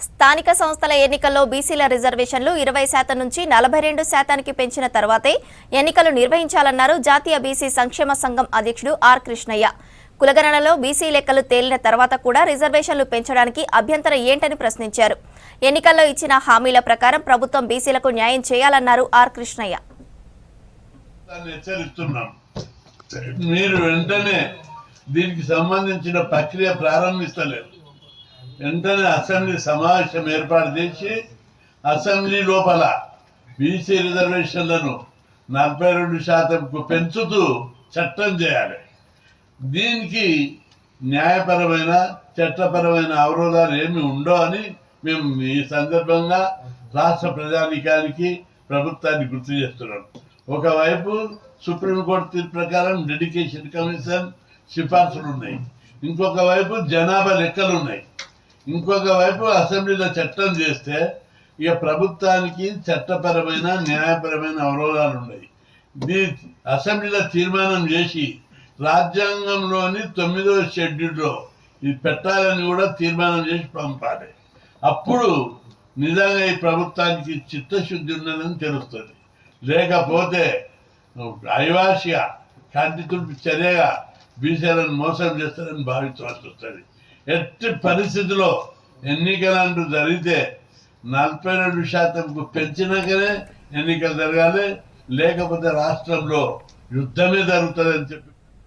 స్థానిక సంస్థల ఎన్నికల్లో బీసీల రిజర్వేషన్లు 20% నుంచి 42% పెంచిన తర్వాతే ఎన్నికలు నిర్వహించాలన్నారు జాతీయ బీసీ సంక్షేమ సంఘం అధ్యక్షుడు ఆర్ కృష్ణయ్య. కులగణనలో బీసీ లెక్కలు తేలిన తర్వాత కూడా రిజర్వేషన్లు పెంచడానికి అభ్యంతరం ఏంటని ప్రశ్నించారు. ఎన్నికల్లో ఇచ్చిన హామీల ప్రకారం ప్రభుత్వం బీసీలకు న్యాయం చేయాలన్నారు ఆర్ కృష్ణయ్య. మీరు వెంటనే దీనికి సంబంధించిన ప్రక్రియ ప్రారంభిస్తలేదు. వెంటనే అసెంబ్లీ సమావేశం ఏర్పాటు చేసి అసెంబ్లీ లోపల బీసీ రిజర్వేషన్లను 42%కు పెంచుతూ చట్టం చేయాలి. దీనికి న్యాయపరమైన చట్టపరమైన అవరోధాలు ఏమి ఉండవు అని మేము ఈ సందర్భంగా రాష్ట్ర ప్రజానీకానికి ప్రభుత్వాన్ని గుర్తు చేస్తున్నాం. ఒకవైపు సుప్రీంకోర్టు తీర్పు ప్రకారం డెడికేషన్ కమిషన్ సిఫార్సులు ఉన్నాయి, ఇంకొక వైపు జనాభా లెక్కలు ఉన్నాయి, ఇంకొక వైపు అసెంబ్లీలో చట్టం చేస్తే ఇక ప్రభుత్వానికి చట్టపరమైన న్యాయపరమైన అవరోధాలు ఉన్నాయి. అసెంబ్లీలో తీర్మానం చేసి రాజ్యాంగంలోని 9వ షెడ్యూల్లో ఇది పెట్టాలని కూడా తీర్మానం చేసి పంపాలి. అప్పుడు నిజంగా ఈ ప్రభుత్వానికి చిత్తశుద్ధి ఉన్నదని తెలుస్తుంది. లేకపోతే అయవాసిగా కంటి తుడిపి చర్యగా బీసీలను మోసం చేస్తారని భావించవలసి వస్తుంది. ఎట్టి పరిస్థితిలో ఎన్నికలంటూ జరిగితే 42%కు పెంచినాకనే ఎన్నికలు జరగాలి, లేకపోతే రాష్ట్రంలో యుద్ధమే జరుగుతుందని చెప్పి